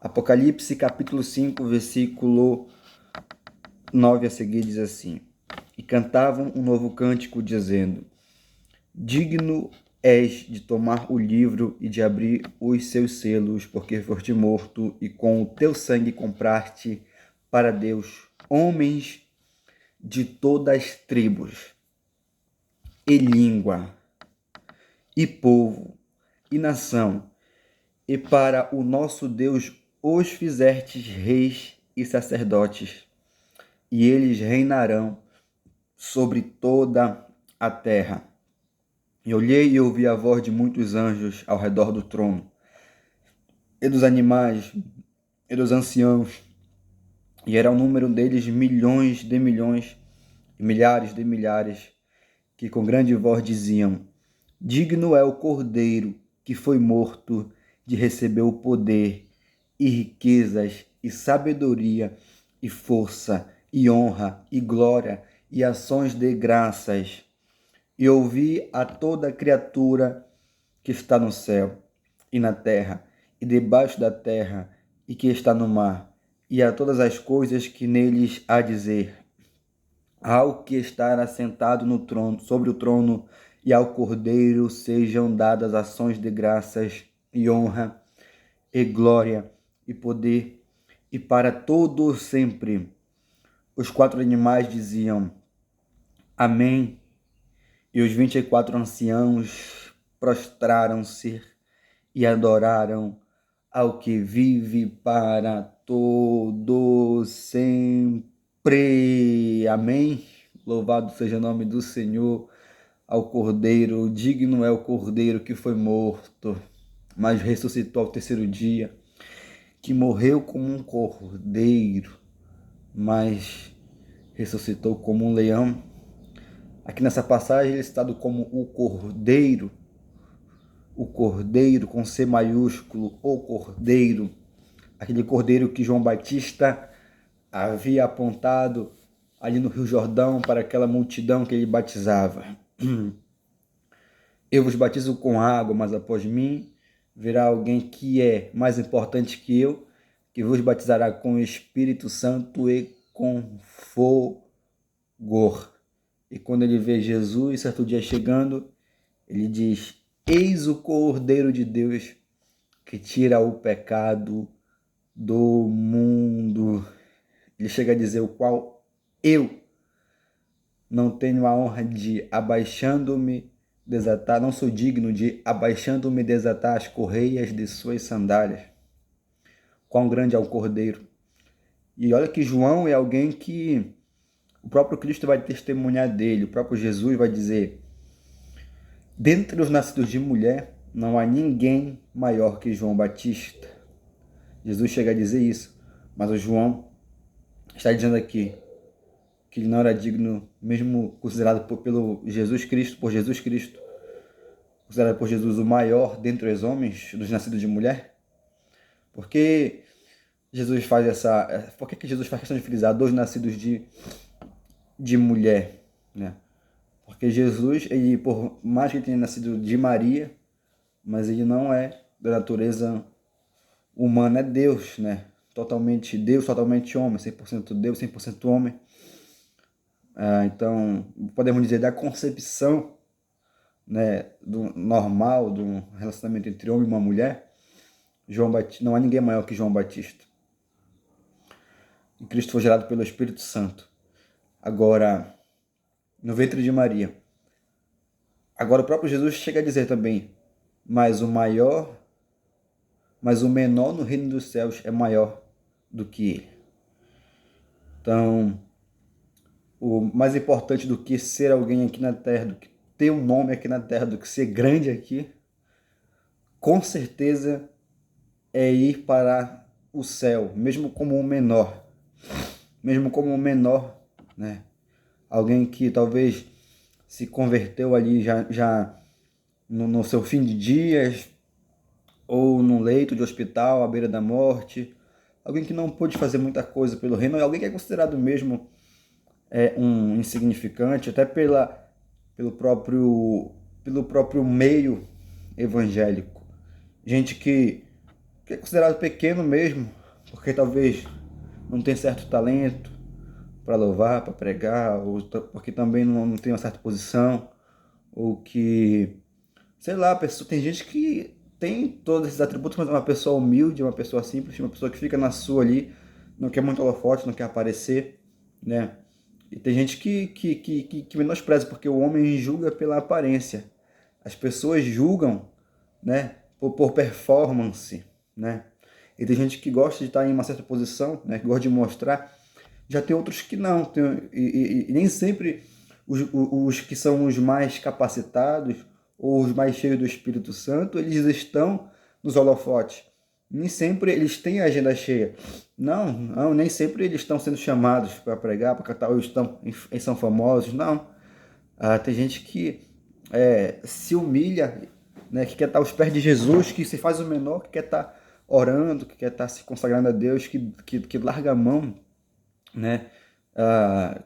Apocalipse capítulo 5, versículo 9 a seguir diz assim: E cantavam um novo cântico, dizendo: Digno és de tomar o livro e de abrir os seus selos, porque foste morto e com o teu sangue compraste para Deus homens de todas as tribos, e língua, e povo, e nação, e para o nosso Deus os fizestes reis e sacerdotes, e eles reinarão sobre toda a terra. E olhei e ouvi a voz de muitos anjos ao redor do trono, e dos animais, e dos anciãos, e era o número deles milhões de milhões, e milhares de milhares, que com grande voz diziam: Digno é o Cordeiro que foi morto de receber o poder, e riquezas, e sabedoria, e força, e honra, e glória, e ações de graças. E ouvi a toda criatura que está no céu, e na terra, e debaixo da terra, e que está no mar, e a todas as coisas que neles há dizer: Ao que está assentado no trono, sobre o trono, e ao Cordeiro sejam dadas ações de graças, e honra, e glória, e poder, e para todo sempre. Os 4 animais diziam: Amém. E os 24 anciãos prostraram-se e adoraram ao que vive para todo sempre. Amém. Louvado seja o nome do Senhor. Ao Cordeiro, digno é o Cordeiro que foi morto, mas ressuscitou ao terceiro dia, que morreu como um cordeiro, mas ressuscitou como um leão. Aqui nessa passagem ele é citado como o Cordeiro com C maiúsculo, o Cordeiro, aquele Cordeiro que João Batista havia apontado ali no Rio Jordão para aquela multidão que ele batizava. Eu vos batizo com água, mas após mim virá alguém que é mais importante que eu, que vos batizará com o Espírito Santo e com fogo. E quando ele vê Jesus, certo dia chegando, ele diz: Eis o Cordeiro de Deus que tira o pecado do mundo. Ele chega a dizer: o qual eu não tenho a honra de, abaixando-me, desatar, não sou digno de, abaixando-me, desatar as correias de suas sandálias. Quão grande é o Cordeiro. E olha que João é alguém que o próprio Cristo vai testemunhar dele, o próprio Jesus vai dizer: dentre os nascidos de mulher, não há ninguém maior que João Batista. Jesus chega a dizer isso, mas o João está dizendo aqui que ele não era digno, mesmo considerado por Jesus Cristo, considerado por Jesus o maior dentre os homens, dos nascidos de mulher. Por que Jesus faz por que Jesus faz questão de frisar dois nascidos de mulher, né? Porque Jesus, ele, por mais que ele tenha nascido de Maria, mas ele não é da natureza humana, é Deus, né? Totalmente Deus, totalmente homem, 100% Deus, 100% homem. Então, podemos dizer da concepção, né, do normal, do relacionamento entre homem e uma mulher, João Batista, não há ninguém maior que João Batista. E Cristo foi gerado pelo Espírito Santo. Agora, no ventre de Maria. Agora o próprio Jesus chega a dizer também: mas o menor no reino dos céus é maior do que ele. Então, o mais importante do que ser alguém aqui na terra, do que ter um nome aqui na terra, do que ser grande aqui, com certeza é ir para o céu, mesmo como um menor. Mesmo como um menor, né? Alguém que talvez se converteu ali já no seu fim de dias, ou num leito de hospital, à beira da morte. Alguém que não pôde fazer muita coisa pelo reino, alguém que é considerado mesmo um insignificante, até pelo próprio meio evangélico. Gente que que é considerado pequeno mesmo, porque talvez não tem certo talento para louvar, para pregar, ou porque também não tem uma certa posição, ou que, sei lá, tem gente que tem todos esses atributos, mas é uma pessoa humilde, uma pessoa simples, uma pessoa que fica na sua ali, não quer muito holofote, não quer aparecer, né? E tem gente que menospreza, porque o homem julga pela aparência. As pessoas julgam, né, por performance, né? E tem gente que gosta de estar em uma certa posição, né, que gosta de mostrar. Já tem outros que não. E nem sempre os que são os mais capacitados ou os mais cheios do Espírito Santo, eles estão nos holofotes. Nem sempre eles têm a agenda cheia. Não, nem sempre eles estão sendo chamados para pregar, para cantar, ou eles são famosos. Não. Tem gente que se humilha, né, que quer estar aos pés de Jesus, que se faz o menor, que quer estar orando, que quer estar se consagrando a Deus, que larga a mão, né,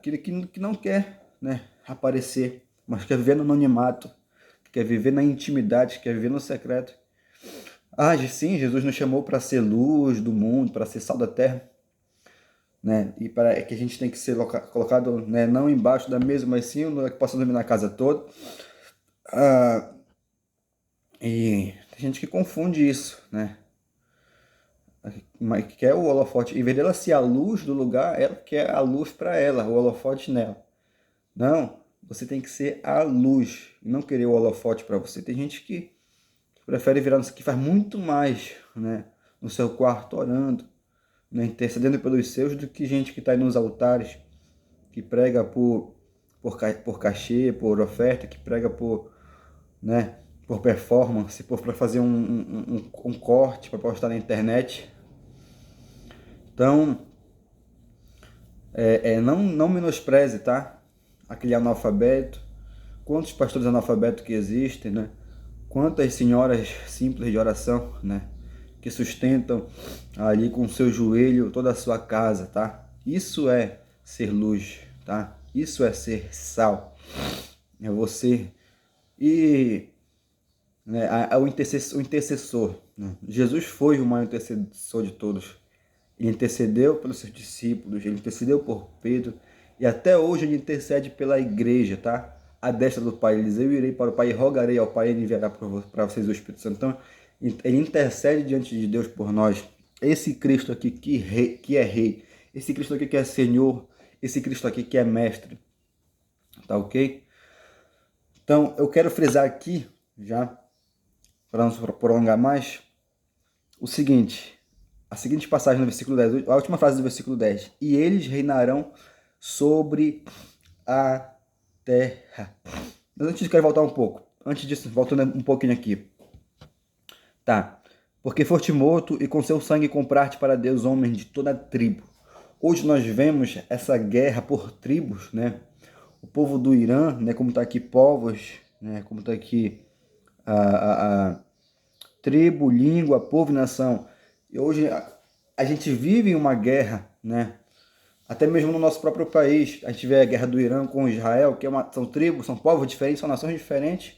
que não quer, né, aparecer, mas quer viver no anonimato, quer viver na intimidade, quer viver no secreto. Sim, Jesus nos chamou para ser luz do mundo, para ser sal da terra, né? E para que a gente tem que ser colocado, né, não embaixo da mesa, mas sim que possa dominar a casa toda. Ah, e tem gente que confunde isso, né? Mas quer o holofote, em vez dela ser a luz do lugar, ela quer a luz para ela, o holofote nela. Não, você tem que ser a luz, não querer o holofote para você. Tem gente que prefere virar, que faz muito mais, né, no seu quarto orando, né, intercedendo pelos seus, do que gente que está aí nos altares, que prega por cachê, por oferta, que prega né, por performance, para fazer um corte para postar na internet. Então, não menospreze, tá? Aquele analfabeto. Quantos pastores analfabetos que existem, né? Quantas senhoras simples de oração, né? Que sustentam ali com o seu joelho toda a sua casa, tá? Isso é ser luz, tá? Isso é ser sal. É você. E né, o intercessor, né? Jesus foi o maior intercessor de todos. Ele intercedeu pelos seus discípulos, ele intercedeu por Pedro, e até hoje ele intercede pela igreja, tá? A destra do Pai, ele diz: eu irei para o Pai e rogarei ao Pai, e ele enviará para vocês o Espírito Santo. Então, ele intercede diante de Deus por nós. Esse Cristo aqui que é rei, esse Cristo aqui que é Senhor, esse Cristo aqui que é mestre, tá ok? Então, eu quero frisar aqui, já, para não se prolongar mais, o seguinte: a seguinte passagem no versículo 10, a última frase do versículo 10. E eles reinarão sobre a terra. Mas antes eu quero voltar um pouco. Antes disso, voltando um pouquinho aqui. Tá. Porque foste morto e com seu sangue compraste para Deus homens de toda a tribo. Hoje nós vemos essa guerra por tribos, né? O povo do Irã, né? Como está aqui povos, né? Como está aqui a tribo, língua, povo e nação. E hoje a gente vive uma guerra, né? Até mesmo no nosso próprio país, a gente vê a guerra do Irã com Israel, que são tribos, são povos diferentes, são nações diferentes,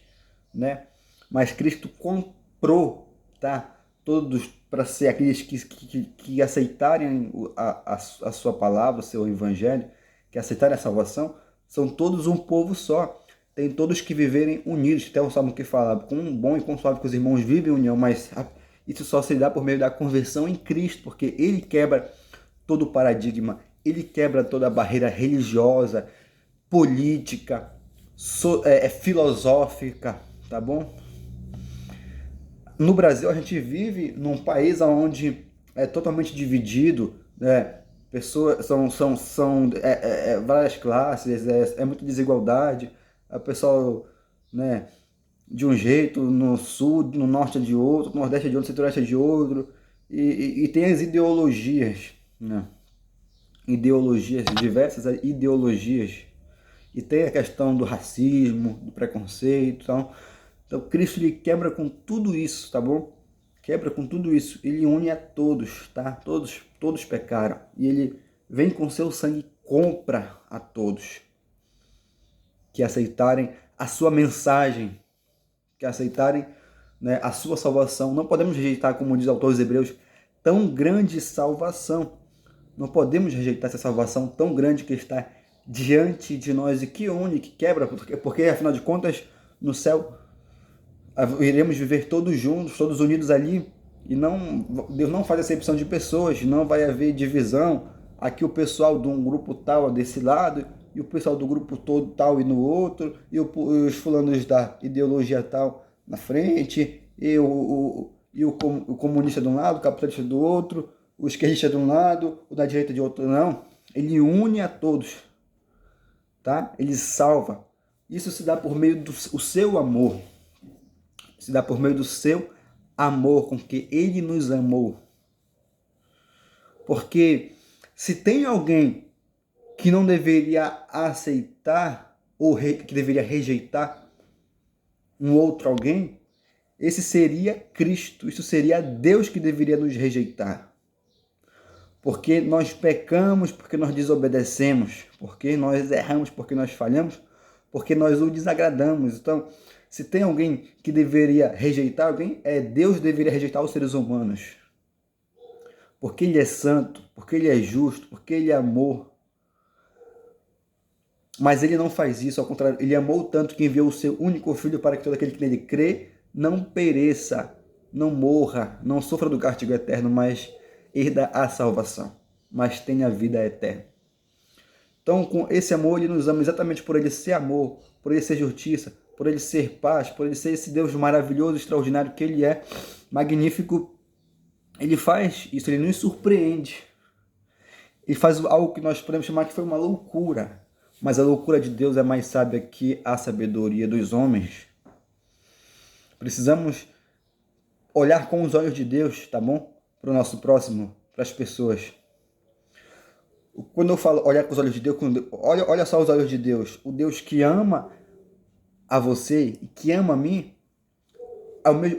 né? Mas Cristo comprou, tá? Todos para ser aqueles que aceitarem a sua palavra, o seu evangelho, que aceitarem a salvação, são todos um povo só. Tem todos que viverem unidos. Até o Salmo que fala: com bom e com suave que os irmãos vivem em união, mas isso só se dá por meio da conversão em Cristo, porque ele quebra todo o paradigma, ele quebra toda a barreira religiosa, política, filosófica, tá bom? No Brasil, a gente vive num país onde é totalmente dividido, né? Pessoas são várias classes, muita desigualdade. A pessoa, né, de um jeito, no sul, no norte é de outro, no nordeste é de outro, no centro-oeste é de outro. E tem as ideologias, né? Ideologias, diversas ideologias. E tem a questão do racismo, do preconceito, então Cristo ele quebra com tudo isso, tá bom? Quebra com tudo isso, ele une a todos, tá? Todos pecaram, e ele vem com seu sangue e compra a todos que aceitarem a sua mensagem, que aceitarem né, a sua salvação. Não podemos rejeitar, como diz o autor dos Hebreus, tão grande salvação. Não podemos rejeitar essa salvação tão grande que está diante de nós e que une, que quebra, porque afinal de contas, no céu, iremos viver todos juntos, todos unidos ali, e Deus não faz acepção de pessoas, não vai haver divisão. Aqui o pessoal de um grupo tal desse lado, e o pessoal do grupo todo tal e no outro, e os fulanos da ideologia tal na frente, o comunista de um lado, o capitalista do outro, o esquerdista de um lado, o da direita de outro. Não, ele une a todos, tá? Ele salva. Isso se dá por meio do seu amor, se dá por meio do seu amor com que ele nos amou. Porque se tem alguém que não deveria aceitar ou que deveria rejeitar um outro alguém, esse seria Cristo. Isso seria Deus que deveria nos rejeitar. Porque nós pecamos, porque nós desobedecemos, porque nós erramos, porque nós falhamos, porque nós o desagradamos. Então, se tem alguém que deveria rejeitar alguém, Deus deveria rejeitar os seres humanos. Porque Ele é santo, porque Ele é justo, porque Ele é amor. Mas Ele não faz isso, ao contrário, Ele amou tanto que enviou o seu único Filho para que todo aquele que nele crê não pereça, não morra, não sofra do castigo eterno, mas herda a salvação, mas tenha a vida eterna. Então, com esse amor, Ele nos ama exatamente por Ele ser amor, por Ele ser justiça, por Ele ser paz, por Ele ser esse Deus maravilhoso, extraordinário que Ele é, magnífico. Ele faz isso, Ele nos surpreende. Ele faz algo que nós podemos chamar que foi uma loucura, mas a loucura de Deus é mais sábia que a sabedoria dos homens. Precisamos olhar com os olhos de Deus, tá bom? Para o nosso próximo, para as pessoas. Quando eu falo olhar com os olhos de Deus, olha só os olhos de Deus. O Deus que ama a você e que ama a mim,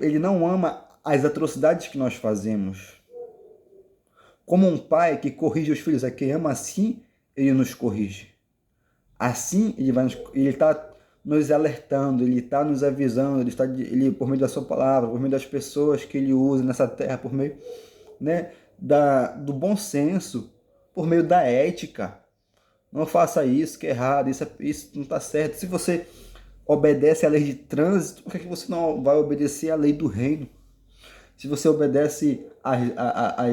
Ele não ama as atrocidades que nós fazemos. Como um pai que corrige os filhos, a quem ama, assim Ele nos corrige. Assim Ele está nos alertando, Ele está nos avisando, Ele por meio da sua palavra, por meio das pessoas que Ele usa nessa terra, por meio, né, do bom senso, por meio da ética. Não faça isso, que é errado, isso não está certo. Se você obedece à lei de trânsito, por que você não vai obedecer à lei do reino? Se você obedece a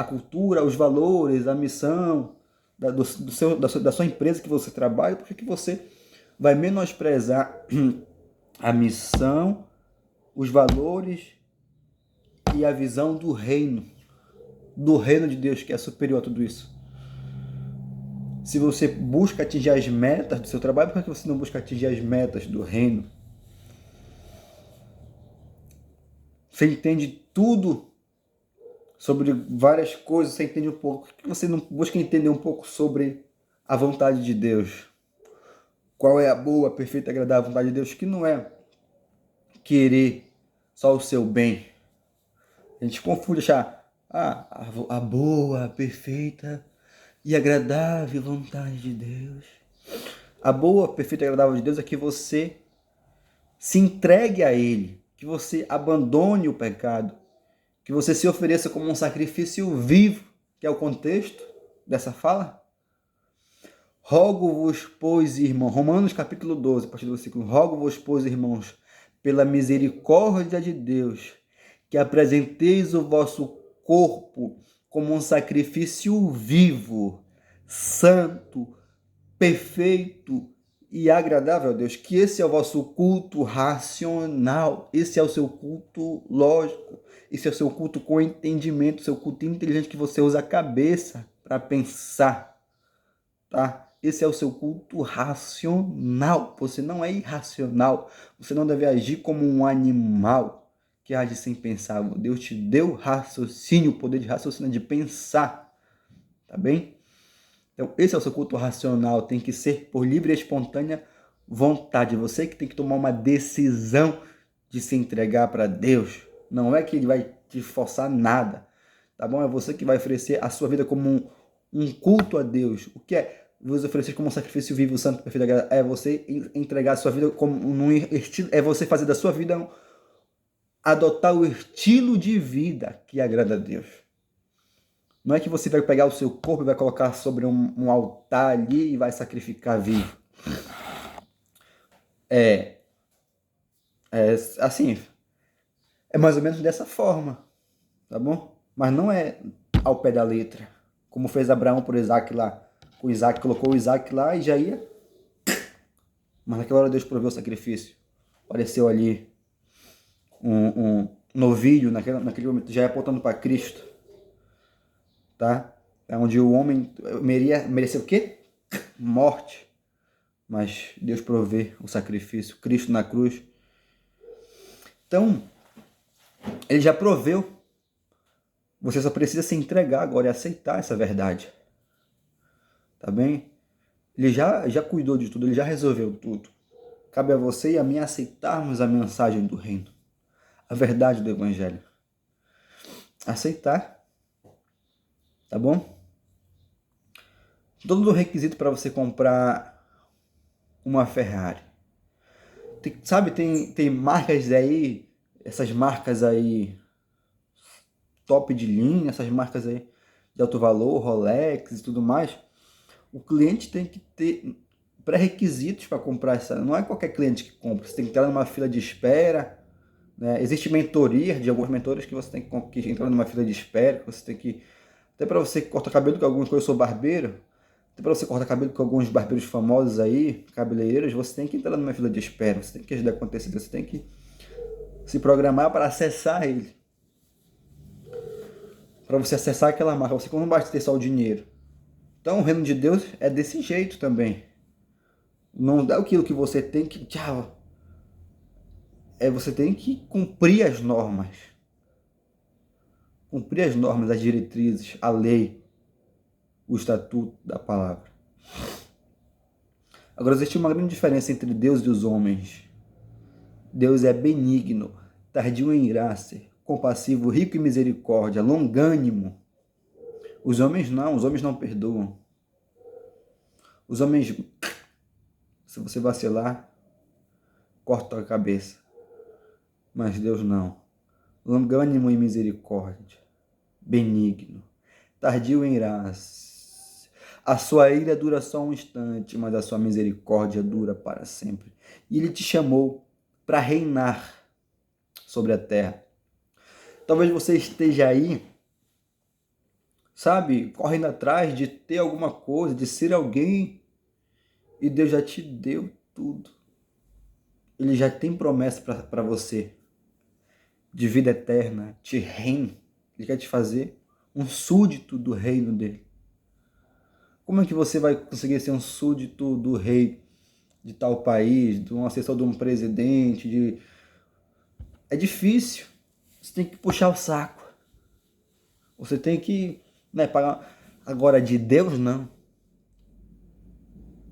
cultura, os valores, a missão da sua empresa que você trabalha, por que você vai menosprezar a missão, os valores e a visão do reino de Deus, que é superior a tudo isso? Se você busca atingir as metas do seu trabalho, por que você não busca atingir as metas do reino? Você entende tudo sobre várias coisas, você entende um pouco. Por que você não busca entender um pouco sobre a vontade de Deus? Qual é a boa, perfeita e agradável vontade de Deus? Que não é querer só o seu bem. A gente confunde achar a boa, perfeita e agradável vontade de Deus. A boa, perfeita e agradável de Deus é que você se entregue a Ele, que você abandone o pecado, que você se ofereça como um sacrifício vivo, que é o contexto dessa fala. Rogo-vos, pois, irmãos, Romanos capítulo 12, a partir do versículo, rogo-vos, pois, irmãos, pela misericórdia de Deus, que apresenteis o vosso corpo como um sacrifício vivo, santo, perfeito e agradável a Deus, que esse é o vosso culto racional, esse é o seu culto lógico, esse é o seu culto com entendimento, seu culto inteligente, que você usa a cabeça para pensar, tá? Esse é o seu culto racional. Você não é irracional, você não deve agir como um animal que age sem pensar. Deus te deu raciocínio, o poder de raciocínio, de pensar, tá bem? Então, esse é o seu culto racional, tem que ser por livre e espontânea vontade. Você que tem que tomar uma decisão de se entregar para Deus. Não é que Ele vai te forçar nada, tá bom? É você que vai oferecer a sua vida como um culto a Deus. O que é? vos oferecer como um sacrifício vivo, santo, perfeito, é você entregar a sua vida como num estilo, é você fazer da sua vida, adotar o estilo de vida que agrada a Deus. Não é que você vai pegar o seu corpo e vai colocar sobre um altar ali e vai sacrificar vivo. Assim, é mais ou menos dessa forma, tá bom? Mas não é ao pé da letra, como fez Abraão por Isaac lá. O Isaac colocou o Isaac lá e já ia. Mas naquela hora Deus proveu o sacrifício. Apareceu ali um novilho, naquele momento, já apontando para Cristo. Tá? É onde o homem merecia o quê? Morte. Mas Deus provê o sacrifício, Cristo na cruz. Então, ele já proveu. Você só precisa se entregar agora e aceitar essa verdade. Tá bem? Ele já cuidou de tudo, ele já resolveu tudo. Cabe a você e a mim aceitarmos a mensagem do reino, a verdade do evangelho. Aceitar. Tá bom? Todo o requisito para você comprar uma Ferrari. Tem marcas aí, essas marcas aí top de linha, essas marcas aí de alto valor, Rolex e tudo mais. O cliente tem que ter pré-requisitos para comprar essa. Não é qualquer cliente que compra. Você tem que entrar numa fila de espera. Né? Existe mentoria de alguns mentores que você tem que entrar numa fila de espera. Que você tem que. Até para você cortar cabelo, que alguns coisas eu sou barbeiro. Até para você cortar cabelo com alguns barbeiros famosos aí, cabeleireiros, você tem que entrar numa fila de espera. Você tem que ajudar a acontecer. Você tem que se programar para acessar ele. Para você acessar aquela marca. Você não basta ter só o dinheiro. Então o reino de Deus é desse jeito também. Não dá aquilo que você tem que. Tchau. Você tem que cumprir as normas. Cumprir as normas, as diretrizes, a lei, o estatuto da palavra. Agora existe uma grande diferença entre Deus e os homens. Deus é benigno, tardio em graça, compassivo, rico em misericórdia, longânimo. Os homens não perdoam. Os homens, se você vacilar, corta a cabeça. Mas Deus não. Longânimo em misericórdia, benigno, tardio em graça. A sua ira dura só um instante, mas a sua misericórdia dura para sempre. E ele te chamou para reinar sobre a terra. Talvez você esteja aí, sabe, correndo atrás de ter alguma coisa, de ser alguém, e Deus já te deu tudo. Ele já tem promessa para você de vida eterna, de reino. Ele quer te fazer um súdito do reino dele. Como é que você vai conseguir ser um súdito do rei de tal país, de um assessor de um presidente? É difícil. Você tem que puxar o saco. Você tem que pagar. Agora, de Deus, não.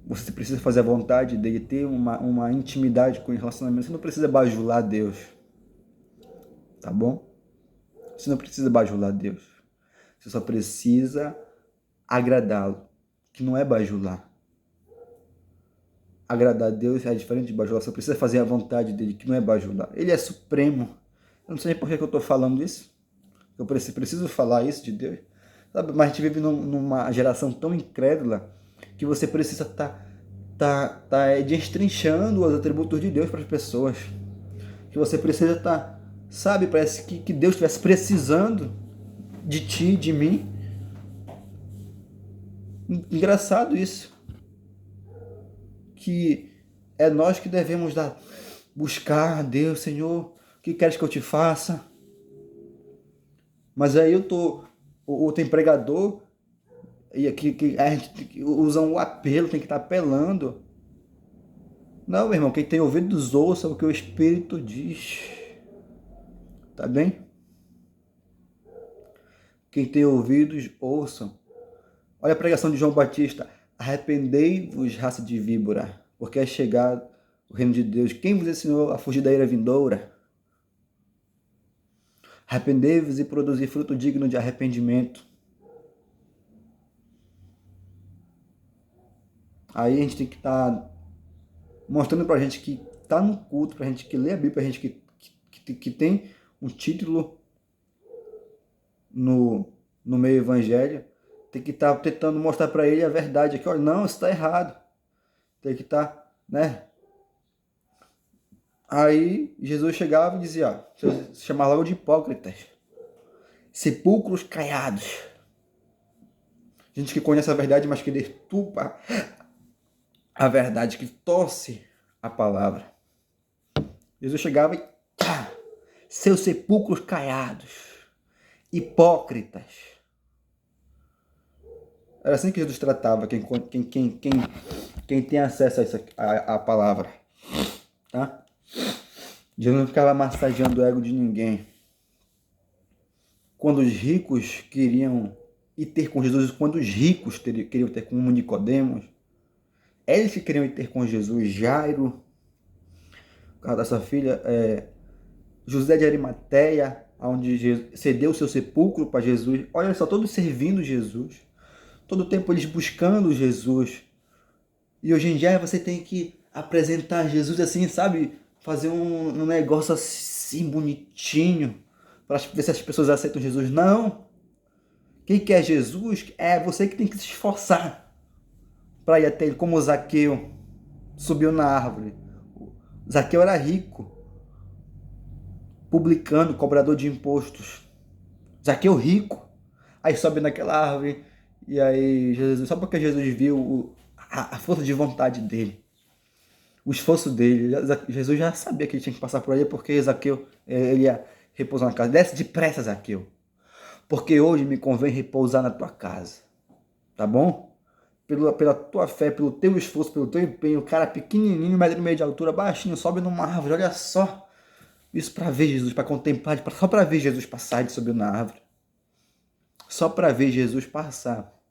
Você precisa fazer a vontade dele, ter uma intimidade com o relacionamento. Você não precisa bajular Deus. Tá bom? Você não precisa bajular Deus. Você só precisa agradá-lo, que não é bajular. Agradar a Deus é diferente de bajular. Você precisa fazer a vontade dele, que não é bajular. Ele é supremo. Eu não sei nem por que eu estou falando isso. Eu preciso falar isso de Deus. Sabe? Mas a gente vive numa geração tão incrédula que você precisa tá destrinchando os atributos de Deus para as pessoas. Que você precisa sabe, parece que Deus estivesse precisando de ti, de mim. Engraçado isso. Que é nós que devemos buscar a Deus, Senhor, o que queres que eu te faça? Mas aí o outro empregador, e aqui que a gente usa um apelo, tem que estar apelando. Não, meu irmão, quem tem ouvidos ouça o que o Espírito diz. Tá bem? Quem tem ouvidos, ouçam. Olha a pregação de João Batista. Arrependei-vos, raça de víbora, porque é chegado o reino de Deus. Quem vos ensinou a fugir da ira vindoura? Arrependei-vos e produzir fruto digno de arrependimento. Aí a gente tem que estar mostrando pra gente que tá no culto, pra gente que lê a Bíblia, pra gente que tem um título no meio evangelho, tem que estar tentando mostrar para ele a verdade aqui, olha, não, isso está errado. Tem que estar, né? Aí Jesus chegava e dizia, ó, se chamava logo de hipócritas, sepulcros caiados. Gente que conhece a verdade, mas que deturpa a verdade, que torce a palavra. Jesus chegava e seus sepulcros caiados, hipócritas. Era assim que Jesus tratava quem tem acesso a a palavra, tá? Jesus não ficava massageando o ego de ninguém. Quando os ricos queriam ir ter com Jesus, quando os ricos queriam ter com Nicodemos, eles que queriam ir ter com Jesus, Jairo, o caso da sua filha, José de Arimateia, onde Jesus cedeu o seu sepulcro para Jesus. Olha só, todos servindo Jesus, todo o tempo eles buscando Jesus. E hoje em dia você tem que apresentar Jesus assim, sabe? Fazer um negócio assim bonitinho para ver se as pessoas aceitam Jesus. Não! Quem quer Jesus é você que tem que se esforçar para ir até ele, como o Zaqueu subiu na árvore. Zaqueu era rico, publicano, cobrador de impostos. Zaqueu rico. Aí sobe naquela árvore e aí Jesus, só porque Jesus viu a força de vontade dele, o esforço dele. Jesus já sabia que ele tinha que passar por aí porque Zaqueu, ele ia repousar na casa. Desce depressa, Zaqueu, porque hoje me convém repousar na tua casa. Tá bom? Pela tua fé, pelo teu esforço, pelo teu empenho, o cara pequenininho, 1,5 m de altura, baixinho, sobe numa árvore, olha só. Isso para ver Jesus, para contemplar, só para ver Jesus passar, ele subiu na árvore. Só para ver Jesus passar.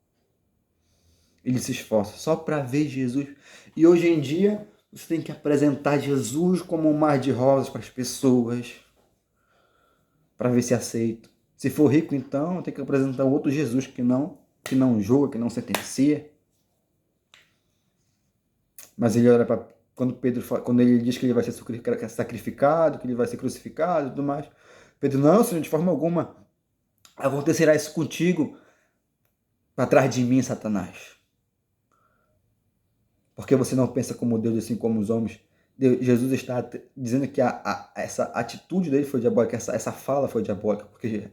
Ele se esforça, só para ver Jesus. E hoje em dia, você tem que apresentar Jesus como um mar de rosas para as pessoas, para ver se aceita. Se for rico, então, tem que apresentar outro Jesus que não julga, que não sentencia. Mas ele olha para quando ele diz que ele vai ser sacrificado, que ele vai ser crucificado e tudo mais. Pedro, não, Senhor, de forma alguma acontecerá isso contigo, para trás de mim, Satanás. Porque você não pensa como Deus, assim como os homens. Jesus está dizendo que essa atitude dele foi diabólica, essa fala foi diabólica, porque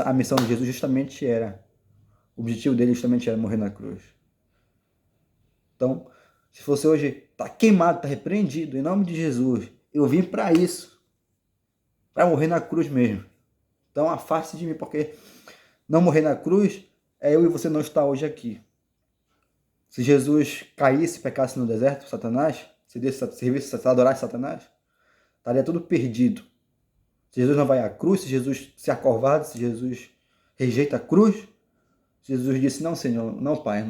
a missão de Jesus justamente era, o objetivo dele justamente era morrer na cruz. Então, se você hoje está queimado, está repreendido, em nome de Jesus, eu vim para isso, para morrer na cruz mesmo. Então, afaste de mim, porque não morrer na cruz é eu e você não estar hoje aqui. Se Jesus caísse, pecasse no deserto, Satanás, se adorasse Satanás, estaria tudo perdido. Se Jesus não vai à cruz, se Jesus se acovarda, se Jesus rejeita a cruz, Jesus disse, não, Senhor, não, Pai,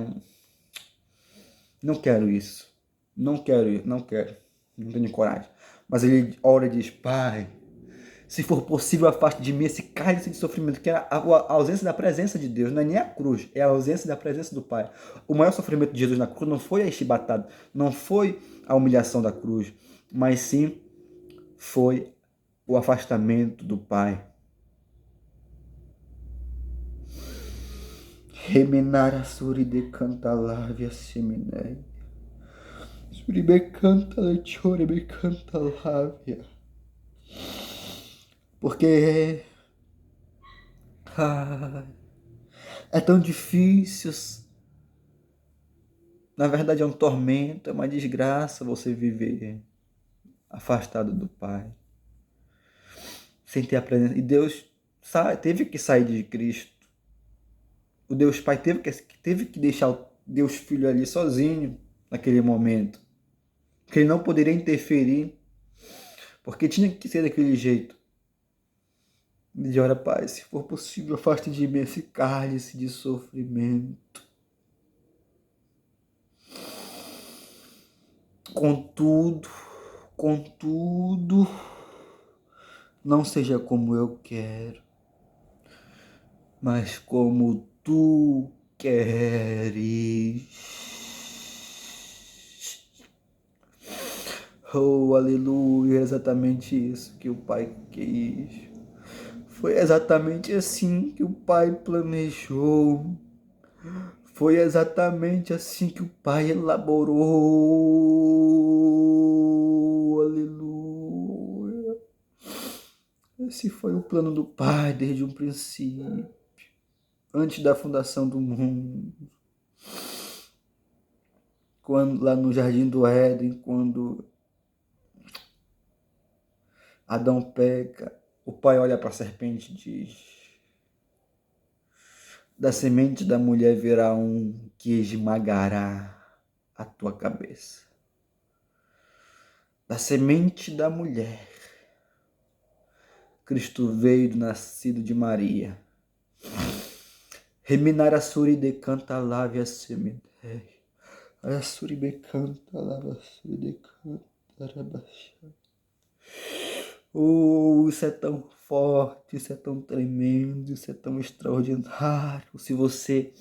não quero isso. Não quero isso, não quero. Não tenho coragem. Mas ele ora e diz, Pai, se for possível, afaste de mim esse cálice de sofrimento, que era a ausência da presença de Deus, não é nem a cruz, é a ausência da presença do Pai. O maior sofrimento de Jesus na cruz não foi a chibatada, não foi a humilhação da cruz, mas sim foi o afastamento do Pai. Remenara suride canta lávia seminé. Suribe canta lechore me canta lávia. Porque é tão difícil. Na verdade é um tormento, é uma desgraça você viver afastado do Pai, sem ter a presença. E Deus teve que sair de Cristo. O Deus Pai teve que deixar o Deus Filho ali sozinho naquele momento. Porque ele não poderia interferir, porque tinha que ser daquele jeito. Ele ora, Pai, se for possível, afaste de mim esse cálice de sofrimento. Contudo, não seja como eu quero, mas como tu queres. Oh, aleluia, é exatamente isso que o Pai quis. Foi exatamente assim que o Pai planejou. Foi exatamente assim que o Pai elaborou. Aleluia. Esse foi o plano do Pai desde um princípio, antes da fundação do mundo. Quando, lá no Jardim do Éden, quando Adão peca, o Pai olha para a serpente e diz: da semente da mulher virá um que esmagará a tua cabeça. Da semente da mulher, Cristo veio nascido de Maria. Reminara suride canta lave a semente. A suribe canta lava suride canta rabaxa. Isso é tão forte, isso é tão tremendo, isso é tão extraordinário. Se você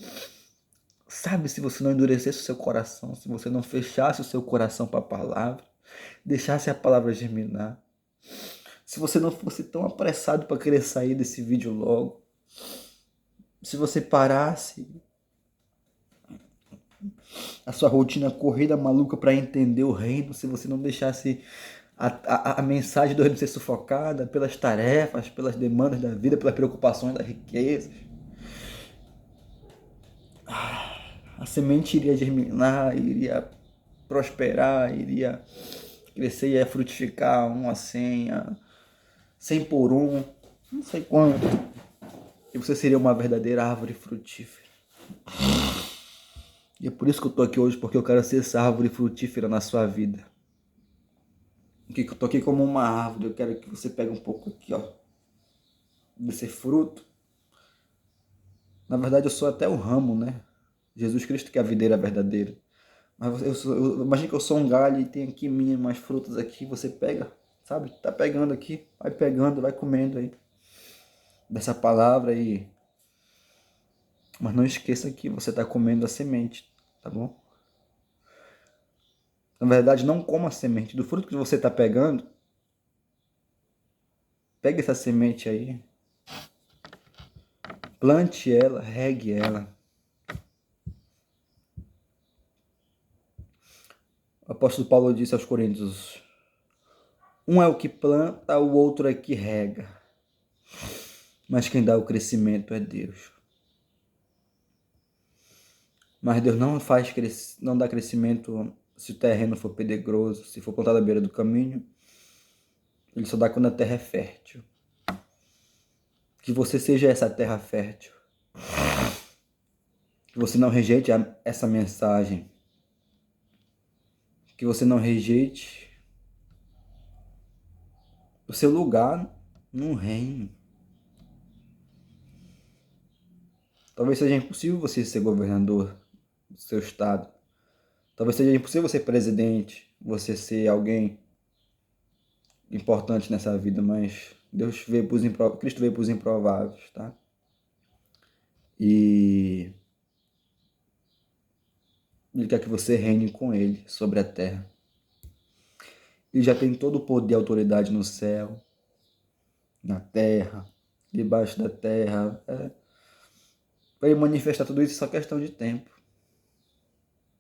não endurecesse o seu coração, se você não fechasse o seu coração para a palavra, deixasse a palavra germinar, se você não fosse tão apressado para querer sair desse vídeo logo, se você parasse a sua rotina corrida maluca para entender o reino, se você não deixasse a mensagem do reino ser sufocada pelas tarefas, pelas demandas da vida, pelas preocupações das riquezas, a semente iria germinar, iria prosperar, iria crescer, ia frutificar um a 100, 100 por um, não sei quanto. E você seria uma verdadeira árvore frutífera. E é por isso que eu tô aqui hoje, porque eu quero ser essa árvore frutífera na sua vida. Eu tô aqui como uma árvore, eu quero que você pegue um pouco aqui, ó, desse fruto. Na verdade, eu sou até o ramo, né? Jesus Cristo que é a videira verdadeira. Mas imagina que eu sou um galho e tem aqui minhas mais frutas aqui, você pega, sabe? Tá pegando aqui, vai pegando, vai comendo aí dessa palavra aí. Mas não esqueça que você tá comendo a semente, tá bom? Na verdade, não coma a semente do fruto que você tá pegando. Pegue essa semente aí, plante ela, regue ela. O apóstolo Paulo disse aos Coríntios: um é o que planta, o outro é que rega. Mas quem dá o crescimento é Deus. Mas Deus não dá crescimento se o terreno for pedregoso, se for plantado à beira do caminho. Ele só dá quando a terra é fértil. Que você seja essa terra fértil. Que você não rejeite essa mensagem. Que você não rejeite o seu lugar no reino. Talvez seja impossível você ser governador do seu estado. Talvez seja impossível ser presidente, você ser alguém importante nessa vida, mas Cristo veio para os improváveis, tá? E Ele quer que você reine com Ele sobre a terra. Ele já tem todo o poder e autoridade no céu, na terra, debaixo da terra. Para Ele manifestar tudo isso é só questão de tempo.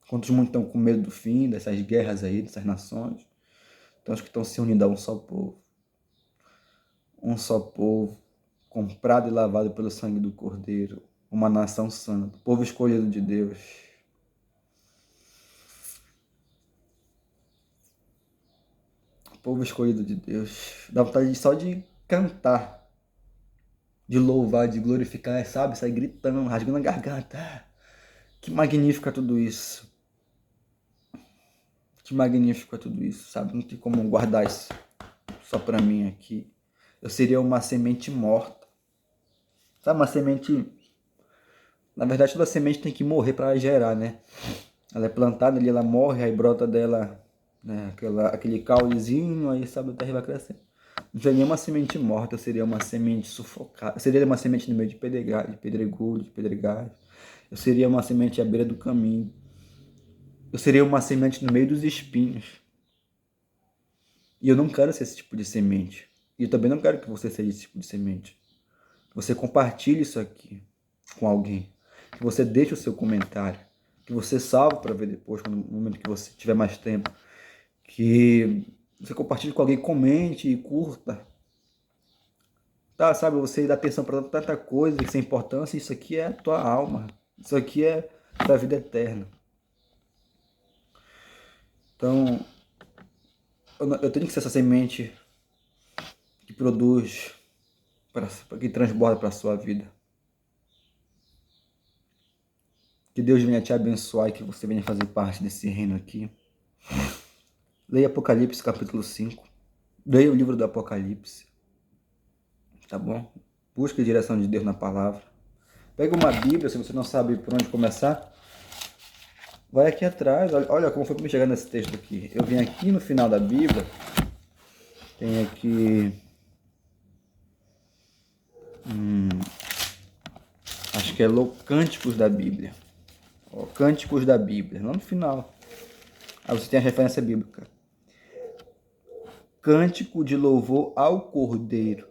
Quantos muitos estão com medo do fim, dessas guerras aí, dessas nações, então os que estão se unindo a um só povo. Um só povo, comprado e lavado pelo sangue do Cordeiro, uma nação santa, povo escolhido de Deus. Povo escolhido de Deus. Dá vontade só de cantar, de louvar, de glorificar, sabe? Sair gritando, rasgando a garganta. Que magnífico é tudo isso. Que magnífico é tudo isso, sabe? Não tem como guardar isso só pra mim aqui. Eu seria uma semente morta. Sabe, uma semente... Na verdade, toda semente tem que morrer para gerar, né? Ela é plantada ali, ela morre, aí brota dela, né, aquele caulezinho, aí sabe, a terra vai crescendo. Não seria uma semente morta, seria uma semente sufocada. Seria uma semente no meio de pedregulho, de pedregais. Eu seria uma semente à beira do caminho. Eu seria uma semente no meio dos espinhos. E eu não quero ser esse tipo de semente. E eu também não quero que você seja esse tipo de semente. Que você compartilhe isso aqui com alguém. Que você deixe o seu comentário. Que você salve para ver depois, no momento que você tiver mais tempo. Que você compartilhe com alguém, comente e curta. Tá, sabe, você dá atenção para tanta coisa, sem importância, isso aqui é a tua alma. Isso aqui é da vida eterna. Então, eu tenho que ser essa semente que produz, que transborda para a sua vida. Que Deus venha te abençoar e que você venha fazer parte desse reino aqui. Leia Apocalipse capítulo 5. Leia o livro do Apocalipse. Tá bom? Busque a direção de Deus na palavra. Pega uma Bíblia, se você não sabe por onde começar. Vai aqui atrás. Olha como foi para me chegar nesse texto aqui. Eu vim aqui no final da Bíblia. Tem aqui... acho que é Cânticos da Bíblia. Ó, Cânticos da Bíblia. Lá no final. Aí você tem a referência bíblica. Cântico de louvor ao Cordeiro.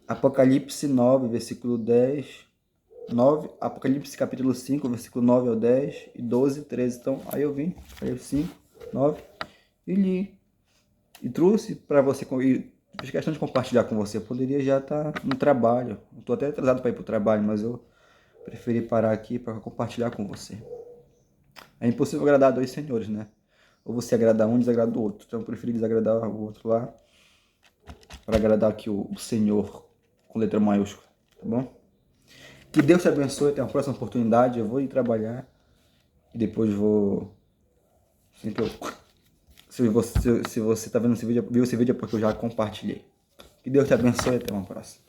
Apocalipse 9, versículo 10. 9, Apocalipse capítulo 5, versículo 9 ao 10 e 12, 13. Então, aí eu vim, Apocalipse 5, 9 e li. E trouxe para você, e fiz questão de compartilhar com você. Eu poderia já estar no trabalho. Estou até atrasado para ir para o trabalho, mas eu preferi parar aqui para compartilhar com você. É impossível agradar dois senhores, né? Ou você agrada um, desagrada o outro. Então eu preferi desagradar o outro lá para agradar aqui o Senhor com letra maiúscula, tá bom? Que Deus te abençoe, até uma próxima oportunidade. Eu vou ir trabalhar e depois vou... Se você está vendo esse vídeo, viu esse vídeo é porque eu já compartilhei. Que Deus te abençoe, até uma próxima.